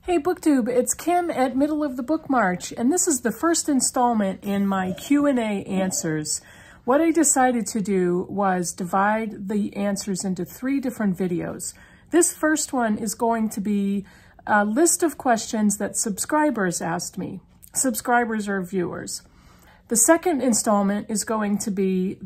Hey Booktube, it's Kim at Middle of the Book March, and this is the first installment in my Q&A answers. What I decided to do was divide the answers into 3 different videos. This first one is going to be a list of questions that subscribers asked me. Subscribers or viewers. The second installment is going to be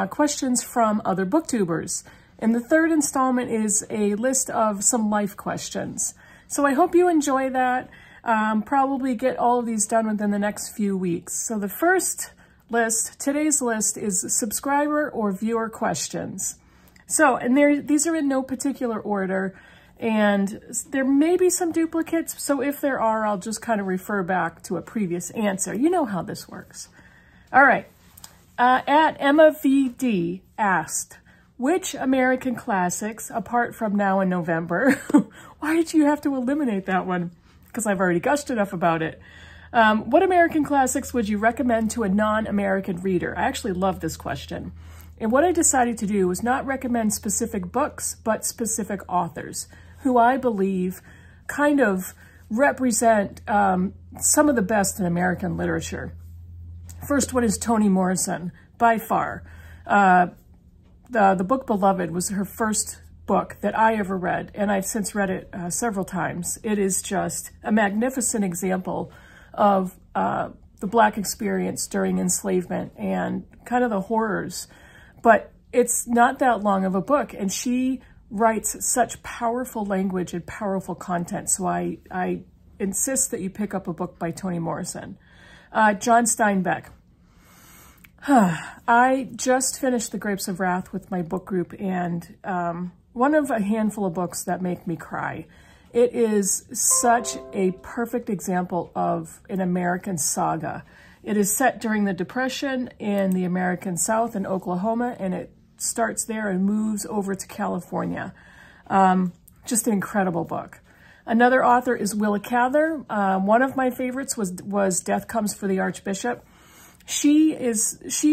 questions from other booktubers. And the third installment is a list of some life questions. So I hope you enjoy that. Probably get all of these done within the next few weeks. So the first list, today's list, is subscriber or viewer questions. So, and these are in no particular order, and there may be some duplicates. So if there are, I'll just kind of refer back to a previous answer. You know how this works. All right. At Emma VD asked, which American classics, apart from Now in November, why did you have to eliminate that one? Because I've already gushed enough about it. What American classics would you recommend to a non-American reader? I actually love this question. And what I decided to do was not recommend specific books, but specific authors, who I believe kind of represent some of the best in American literature. First one is Toni Morrison, by far. The book Beloved was her first book that I ever read, and I've since read it several times. It is just a magnificent example of the Black experience during enslavement and kind of the horrors. But it's not that long of a book, and she writes such powerful language and powerful content. So I insist that you pick up a book by Toni Morrison. John Steinbeck. I just finished The Grapes of Wrath with my book group, and one of a handful of books that make me cry. It is such a perfect example of an American saga. It is set during the Depression in the American South in Oklahoma, and it starts there and moves over to California. Just an incredible book. Another author is Willa Cather. One of my favorites was Death Comes for the Archbishop. She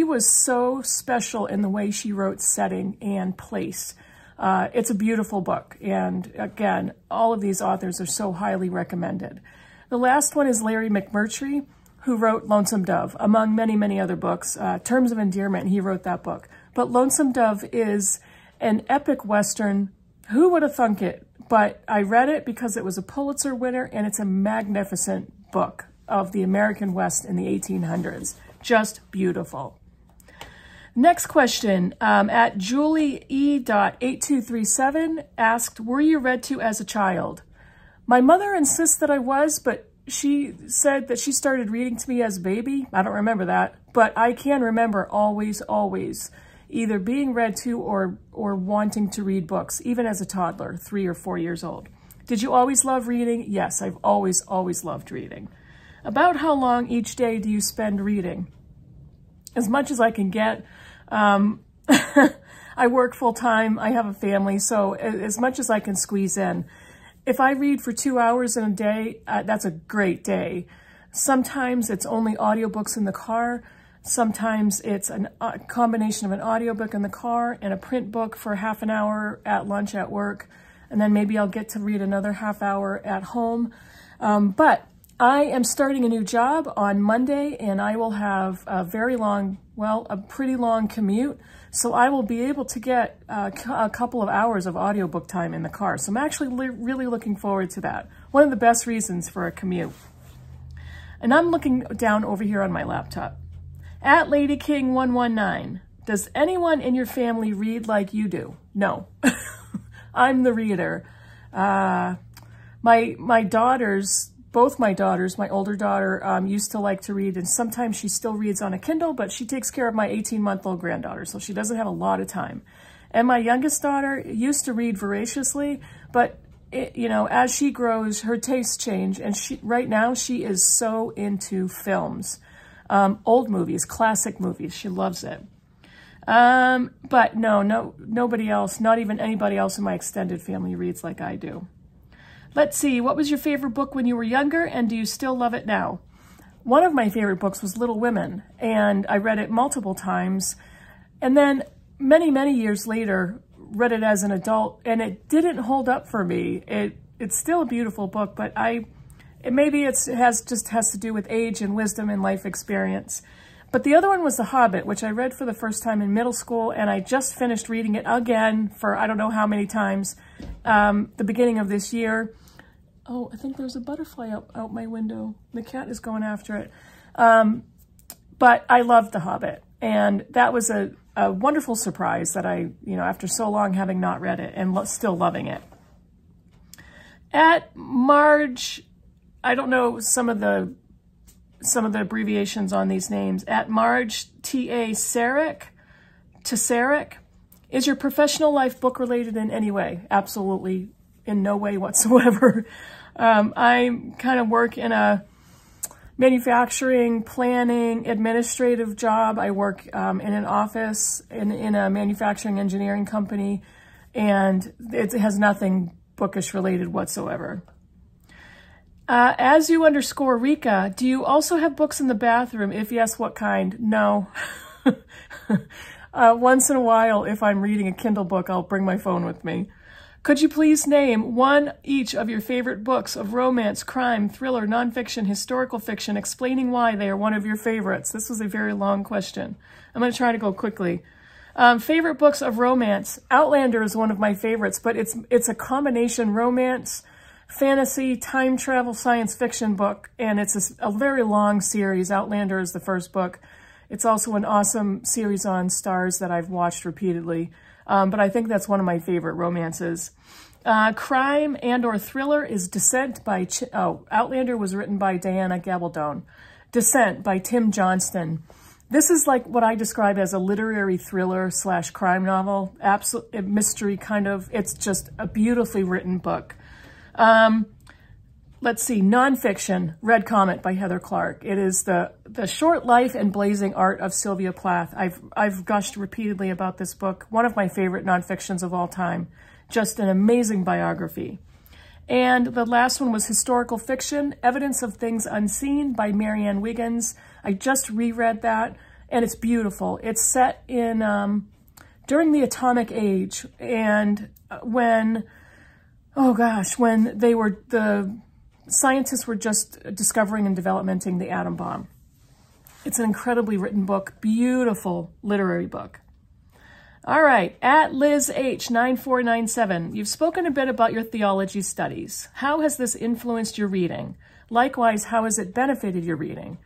was so special in the way she wrote setting and place. It's a beautiful book. And again, all of these authors are so highly recommended. The last one is Larry McMurtry, who wrote Lonesome Dove, among many, many other books. Terms of Endearment, he wrote that book. But Lonesome Dove is an epic Western. Who would have thunk it? But I read it because it was a Pulitzer winner, and it's a magnificent book of the American West in the 1800s. Just beautiful. Next question, at julie.e.8237 asked, were you read to as a child? My mother insists that I was, but she said that she started reading to me as a baby. I don't remember that, but I can remember always either being read to or wanting to read books, even as a toddler, 3 or 4 years old. Did you always love reading? Yes, I've always loved reading. About how long each day do you spend reading? As much as I can get. I work full-time, I have a family, so as much as I can squeeze in. If I read for 2 hours in a day, that's a great day. Sometimes it's only audiobooks in the car. Sometimes it's a combination of an audiobook in the car and a print book for half an hour at lunch at work. And then maybe I'll get to read another half hour at home. But I am starting a new job on Monday, and I will have a very long, well, a pretty long commute. So I will be able to get a couple of hours of audiobook time in the car. So I'm actually really looking forward to that. One of the best reasons for a commute. And I'm looking down over here on my laptop. At LadyKing119, does anyone in your family read like you do? No. I'm the reader. My daughters, both my daughters, my older daughter used to like to read, and sometimes she still reads on a Kindle, but she takes care of my 18-month-old granddaughter, so she doesn't have a lot of time. And my youngest daughter used to read voraciously, but you know, as she grows, her tastes change, and right now she is so into films, old movies, classic movies. She loves it. But nobody else, not even anybody else in my extended family reads like I do. Let's see, what was your favorite book when you were younger, and do you still love it now? One of my favorite books was Little Women, and I read it multiple times. And then many, many years later, read it as an adult, and it didn't hold up for me. it's still a beautiful book, but maybe it has to do with age and wisdom and life experience. But the other one was The Hobbit, which I read for the first time in middle school, and I just finished reading it again for I don't know how many times, the beginning of this year. Oh, I think there's a butterfly out my window. The cat is going after it. But I loved The Hobbit, and that was a wonderful surprise that I, after so long having not read it and still loving it. At Marge, I don't know some of the abbreviations on these names. At Marge T.A. Sarek, is your professional life book related in any way? Absolutely, in no way whatsoever. I kind of work in a manufacturing, planning, administrative job. I work in an office in a manufacturing engineering company, and it has nothing bookish related whatsoever. As you _ Rika, do you also have books in the bathroom? If yes, what kind? No. Once in a while, if I'm reading a Kindle book, I'll bring my phone with me. Could you please name one each of your favorite books of romance, crime, thriller, nonfiction, historical fiction, explaining why they are one of your favorites? This was a very long question. I'm going to try to go quickly. Favorite books of romance. Outlander is one of my favorites, but it's a combination romance, fantasy, time travel, science fiction book, and it's a very long series. Outlander is the first book. It's also an awesome series on Stars that I've watched repeatedly, but I think that's one of my favorite romances. Crime and/or thriller is Descent by, Outlander was written by Diana Gabaldon. Descent by Tim Johnston. This is like what I describe as a literary thriller / crime novel, absolute mystery kind of. It's just a beautifully written book. Let's see, nonfiction, Red Comet by Heather Clark. It is the short life and blazing art of Sylvia Plath. I've gushed repeatedly about this book. One of my favorite nonfictions of all time. Just an amazing biography. And the last one was historical fiction, Evidence of Things Unseen by Marianne Wiggins. I just reread that, and it's beautiful. It's set in during the atomic age, and when the scientists were just discovering and developing the atom bomb. It's an incredibly written book, beautiful literary book. All right, at Liz H 9497, you've spoken a bit about your theology studies. How has this influenced your reading? Likewise, how has it benefited your reading?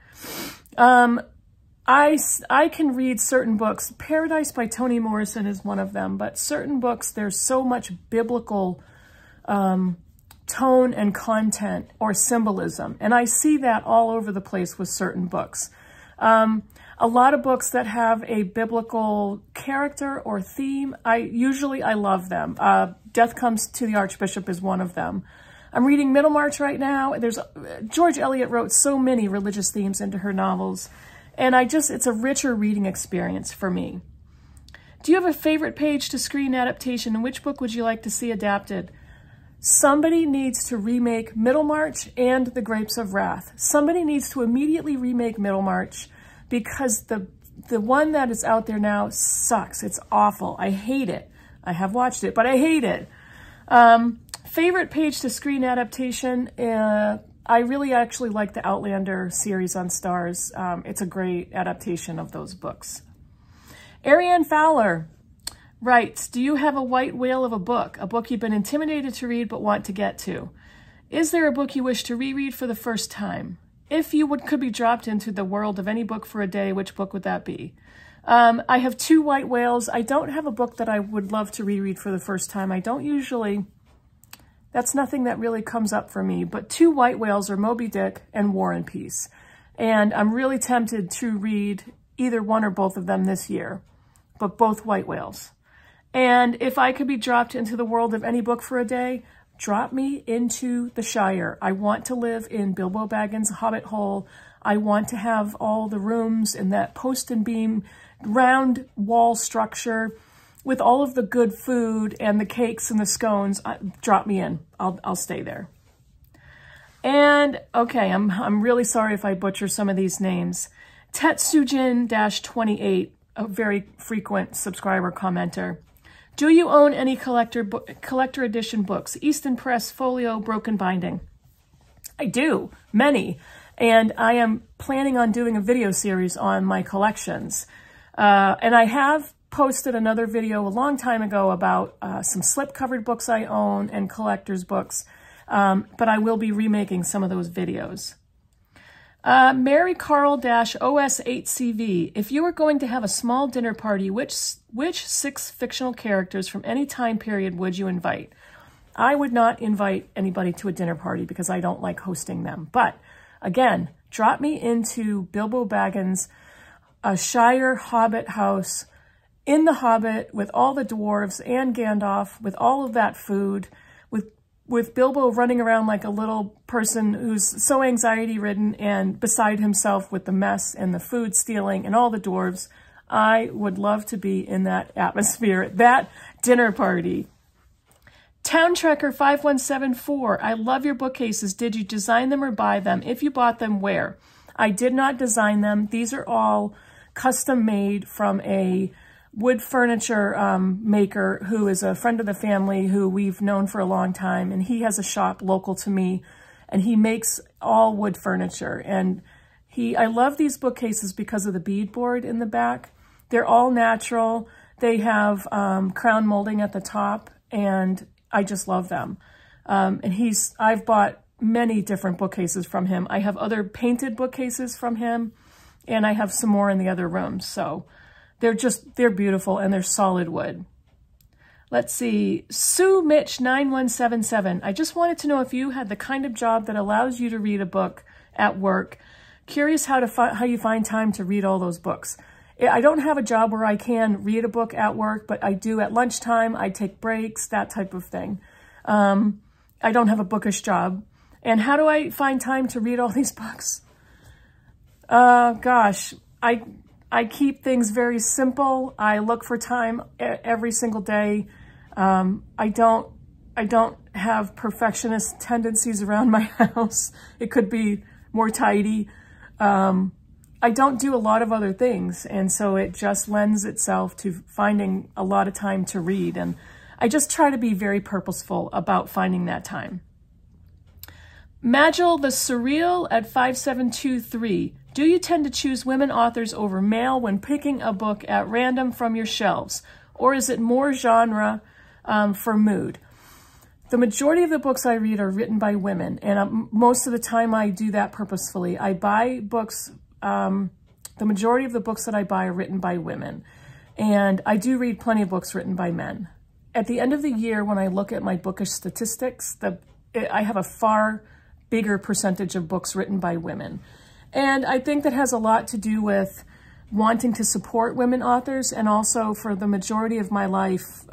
I can read certain books. Paradise by Toni Morrison is one of them, but certain books, there's so much biblical tone and content or symbolism. And I see that all over the place with certain books. A lot of books that have a biblical character or theme, I love them. Death Comes to the Archbishop is one of them. I'm reading Middlemarch right now. George Eliot wrote so many religious themes into her novels. And it's a richer reading experience for me. Do you have a favorite page to screen adaptation, and which book would you like to see adapted? Somebody needs to remake Middlemarch and The Grapes of Wrath. Somebody needs to immediately remake Middlemarch because the one that is out there now sucks. It's awful. I hate it. I have watched it, but I hate it. Favorite page to screen adaptation? I really actually like the Outlander series on Stars. It's a great adaptation of those books. Ariane Fowler writes, do you have a white whale of a book you've been intimidated to read but want to get to? Is there a book you wish to reread for the first time? If you could be dropped into the world of any book for a day, which book would that be? I have two white whales. I don't have a book that I would love to reread for the first time. I don't usually, that's nothing that really comes up for me, but two white whales are Moby Dick and War and Peace. And I'm really tempted to read either one or both of them this year, but both white whales. And if I could be dropped into the world of any book for a day, drop me into the Shire. I want to live in Bilbo Baggins' Hobbit Hole. I want to have all the rooms in that post and beam round wall structure with all of the good food and the cakes and the scones. Drop me in. I'll stay there. And okay, I'm really sorry if I butcher some of these names. Tetsujin-28, a very frequent subscriber commenter. Do you own any collector edition books? Easton Press, folio, broken binding. I do, many. And I am planning on doing a video series on my collections. And I have posted another video a long time ago about some slip-covered books I own and collector's books. But I will be remaking some of those videos. Mary Carl-OS8CV. If you were going to have a small dinner party, which 6 fictional characters from any time period would you invite? I would not invite anybody to a dinner party because I don't like hosting them. But again, drop me into Bilbo Baggins, a Shire Hobbit house in the Hobbit with all the dwarves and Gandalf, with all of that food, with Bilbo running around like a little person who's so anxiety-ridden and beside himself with the mess and the food stealing and all the dwarves. I would love to be in that atmosphere, that dinner party. Town Trekker 5174, I love your bookcases. Did you design them or buy them? If you bought them, where? I did not design them. These are all custom made from a wood furniture maker who is a friend of the family who we've known for a long time, and he has a shop local to me, and he makes all wood furniture. And I love these bookcases because of the beadboard in the back. They're all natural. They have crown molding at the top, and I just love them. And I've bought many different bookcases from him. I have other painted bookcases from him, and I have some more in the other rooms. So they're beautiful, and they're solid wood. Let's see, Sue Mitch 9177. I just wanted to know if you had the kind of job that allows you to read a book at work. Curious how you find time to read all those books. I don't have a job where I can read a book at work, but I do at lunchtime. I take breaks, that type of thing. I don't have a bookish job. And how do I find time to read all these books? Gosh, I keep things very simple. I look for time every single day. I don't have perfectionist tendencies around my house. It could be more tidy. I don't do a lot of other things, and so it just lends itself to finding a lot of time to read. And I just try to be very purposeful about finding that time. Magil the Surreal at 5723. Do you tend to choose women authors over male when picking a book at random from your shelves? Or is it more genre for mood? The majority of the books I read are written by women, and most of the time I do that purposefully. I buy books, the majority of the books that I buy are written by women, and I do read plenty of books written by men. At the end of the year, when I look at my bookish statistics, I have a far bigger percentage of books written by women. And I think that has a lot to do with wanting to support women authors, and also for the majority of my life,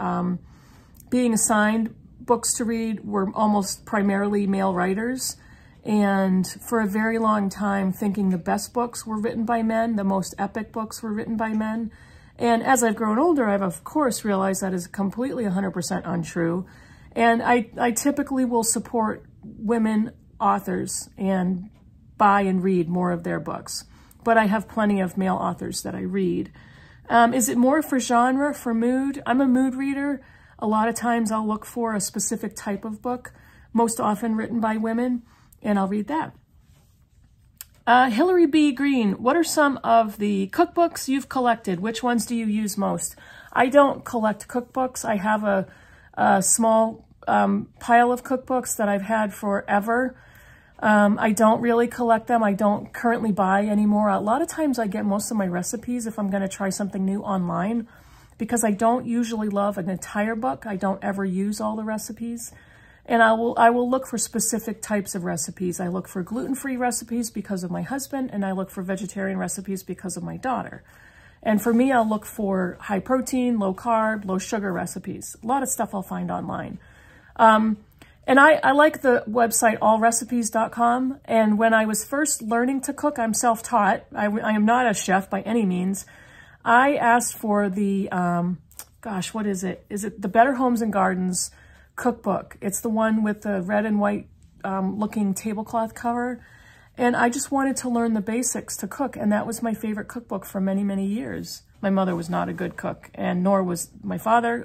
being assigned books to read were almost primarily male writers. And for a very long time, thinking the best books were written by men, the most epic books were written by men. And as I've grown older, I've of course realized that is completely 100% untrue. And I typically will support women authors and buy and read more of their books. But I have plenty of male authors that I read. Is it more for genre, for mood? I'm a mood reader. A lot of times I'll look for a specific type of book, most often written by women, and I'll read that. Hillary B. Green, what are some of the cookbooks you've collected? Which ones do you use most? I don't collect cookbooks. I have a small pile of cookbooks that I've had forever. I don't really collect them. I don't currently buy anymore. A lot of times I get most of my recipes if I'm going to try something new online, because I don't usually love an entire book. I don't ever use all the recipes. And I will look for specific types of recipes. I look for gluten-free recipes because of my husband, and I look for vegetarian recipes because of my daughter. And for me, I'll look for high protein, low carb, low sugar recipes. A lot of stuff I'll find online. And I like the website allrecipes.com. And when I was first learning to cook, I'm self-taught. I am not a chef by any means. I asked for the, gosh, what is it? Is it the Better Homes and Gardens cookbook? It's the one with the red and white looking tablecloth cover. And I just wanted to learn the basics to cook. And that was my favorite cookbook for many, many years. My mother was not a good cook, and nor was my father.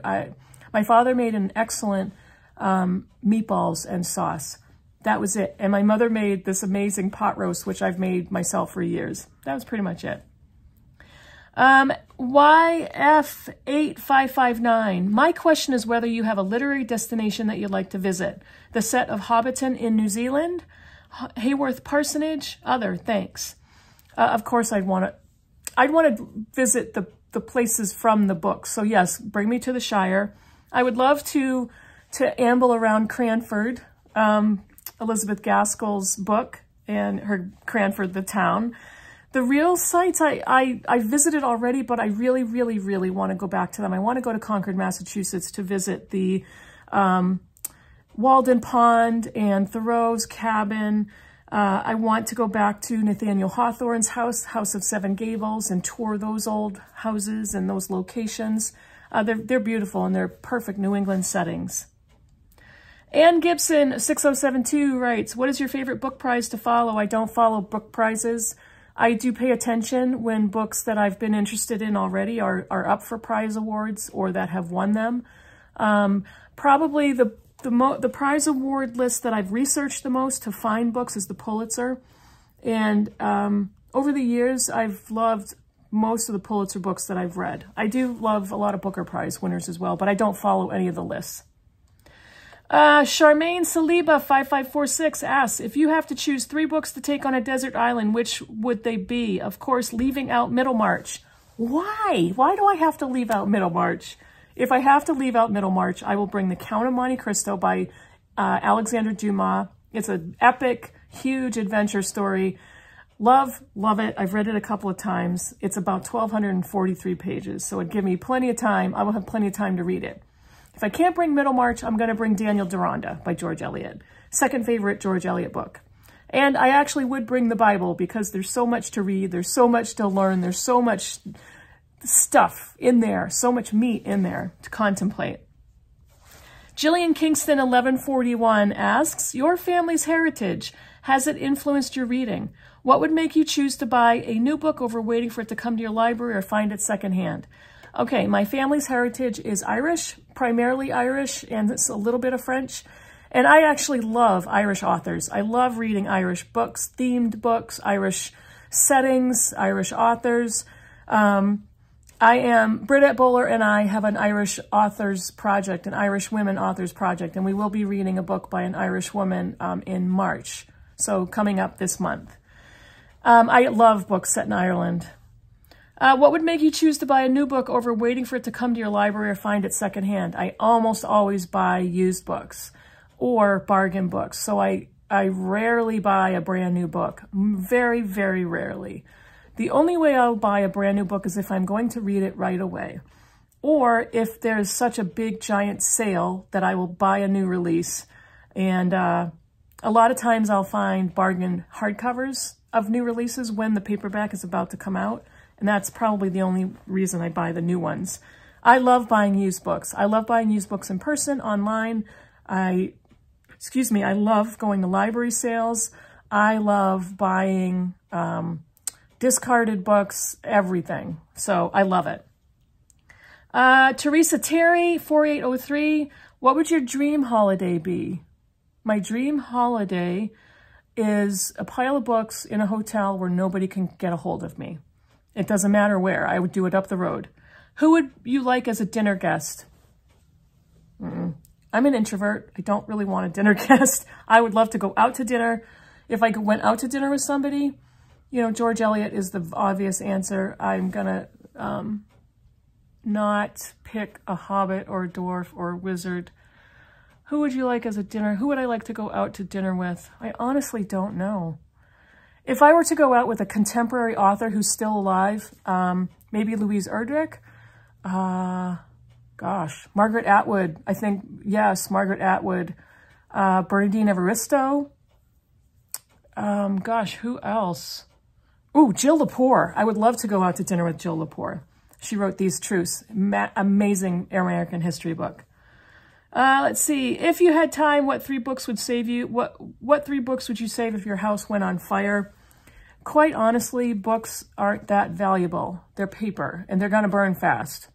My father made an excellent meatballs and sauce. That was it. And my mother made this amazing pot roast, which I've made myself for years. That was pretty much it. YF8559. My question is whether you have a literary destination that you'd like to visit. The set of Hobbiton in New Zealand, Hayworth Parsonage, other, thanks. Of course, I'd want to visit the places from the book. So yes, bring me to the Shire. I would love to amble around Cranford, Elizabeth Gaskell's book, and her Cranford, the town. The real sites I visited already, but I really, really, really want to go back to them. I want to go to Concord, Massachusetts to visit the Walden Pond and Thoreau's cabin. I want to go back to Nathaniel Hawthorne's house, House of Seven Gables, and tour those old houses and those locations. They're beautiful and they're perfect New England settings. Ann Gibson, 6072, writes, what is your favorite book prize to follow? I don't follow book prizes. I do pay attention when books that I've been interested in already are up for prize awards or that have won them. Probably the prize award list that I've researched the most to find books is the Pulitzer. And over the years, I've loved most of the Pulitzer books that I've read. I do love a lot of Booker Prize winners as well, but I don't follow any of the lists. Charmaine Saliba 5546 asks, if you have to choose 3 books to take on a desert island, which would they be? Of course, leaving out Middlemarch. Why? Why do I have to leave out Middlemarch? If I have to leave out Middlemarch, I will bring The Count of Monte Cristo by Alexander Dumas. It's an epic, huge adventure story. Love it. I've read it a couple of times. It's about 1,243 pages, so it'd give me plenty of time. I will have plenty of time to read it. If I can't bring Middlemarch, I'm going to bring Daniel Deronda by George Eliot. Second favorite George Eliot book. And I actually would bring the Bible because there's so much to read. There's so much to learn. There's so much stuff in there, so much meat in there to contemplate. Jillian Kingston 1141 asks, your family's heritage, has it influenced your reading? What would make you choose to buy a new book over waiting for it to come to your library or find it secondhand? Okay, my family's heritage is Irish, primarily Irish, and it's a little bit of French. And I actually love Irish authors. I love reading Irish books, themed books, Irish settings, Irish authors. Britta Bowler and I have an Irish authors project, an Irish women authors project, and we will be reading a book by an Irish woman in March, so coming up this month. I love books set in Ireland. What would make you choose to buy a new book over waiting for it to come to your library or find it secondhand? I almost always buy used books or bargain books, so I rarely buy a brand new book. Very, very rarely. The only way I'll buy a brand new book is if I'm going to read it right away. Or if there's such a big, giant sale that I will buy a new release. And a lot of times I'll find bargain hardcovers of new releases when the paperback is about to come out. And that's probably the only reason I buy the new ones. I love buying used books. I love buying used books in person, online. I love going to library sales. I love buying discarded books, everything. So I love it. Teresa Terry, 4803, what would your dream holiday be? My dream holiday is a pile of books in a hotel where nobody can get a hold of me. It doesn't matter where. I would do it up the road. Who would you like as a dinner guest? I'm an introvert. I don't really want a dinner guest. I would love to go out to dinner. If I went out to dinner with somebody, you know, George Eliot is the obvious answer. I'm going to not pick a hobbit or a dwarf or a wizard. Who would you like as a dinner? Who would I like to go out to dinner with? I honestly don't know. If I were to go out with a contemporary author who's still alive, maybe Louise Erdrich. Gosh, Margaret Atwood. I think, yes, Margaret Atwood. Bernardine Evaristo. Gosh, who else? Ooh, Jill Lepore. I would love to go out to dinner with Jill Lepore. She wrote These Truths, amazing American history book. Let's see. If you had time, what 3 books would save you? What 3 books would you save if your house went on fire? quite honestly, books aren't that valuable. They're paper and they're going to burn fast.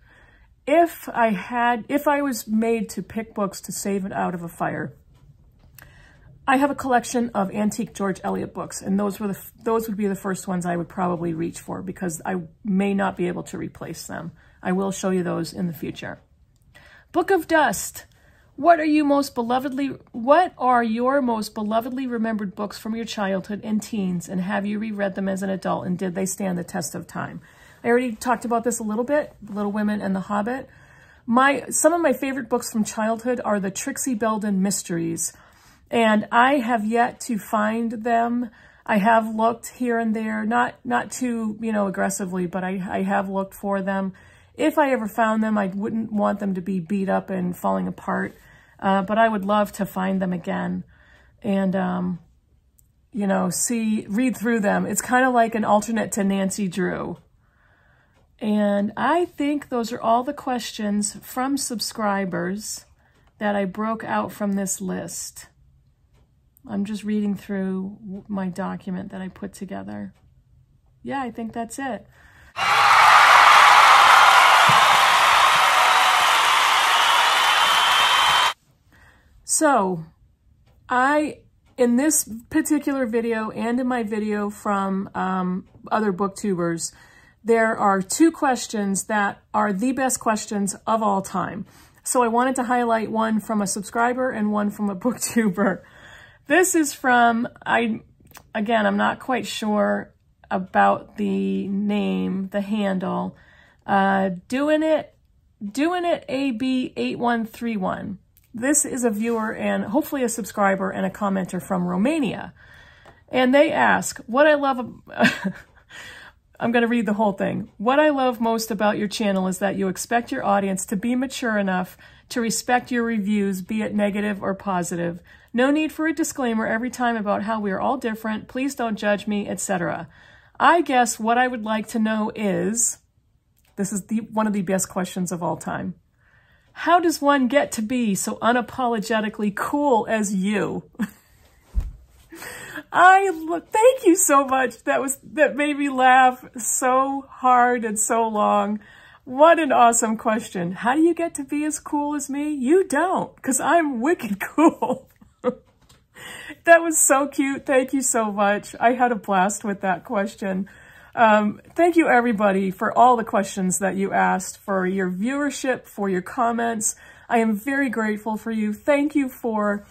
If I was made to pick books to save it out of a fire, I have a collection of antique George Eliot books, and those would be the first ones I would probably reach for because I may not be able to replace them. I will show you those in the future. Book of Dust. What are your most belovedly remembered books from your childhood and teens, and have you reread them as an adult, and did they stand the test of time? I already talked about this a little bit, Little Women and The Hobbit. Some of my favorite books from childhood are the Trixie Belden mysteries, and I have yet to find them. I have looked here and there, not too, aggressively, but I have looked for them. If I ever found them, I wouldn't want them to be beat up and falling apart, but I would love to find them again and, read through them. It's kind of like an alternate to Nancy Drew. And I think those are all the questions from subscribers that I broke out from this list. I'm just reading through my document that I put together. Yeah, I think that's it. So, in this particular video and in my video from other booktubers, there are two questions that are the best questions of all time. So I wanted to highlight one from a subscriber and one from a booktuber. This is from, again, I'm not quite sure about the name, the handle, Doing It AB8131. This is a viewer and hopefully a subscriber and a commenter from Romania. And they ask, what I love, I'm going to read the whole thing. What I love most about your channel is that you expect your audience to be mature enough to respect your reviews, be it negative or positive. No need for a disclaimer every time about how we are all different. Please don't judge me, etc. I guess what I would like to know is, this is one of the best questions of all time. How does one get to be so unapologetically cool as you? Thank you so much. That made me laugh so hard and so long. What an awesome question. How do you get to be as cool as me? You don't, because I'm wicked cool. That was so cute. Thank you so much. I had a blast with that question. Thank you, everybody, for all the questions that you asked, for your viewership, for your comments. I am very grateful for you. Thank you for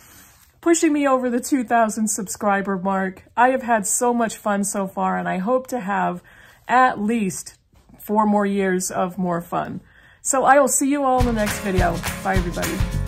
pushing me over the 2,000 subscriber mark. I have had so much fun so far, and I hope to have at least 4 more years of more fun. So I will see you all in the next video. Bye, everybody.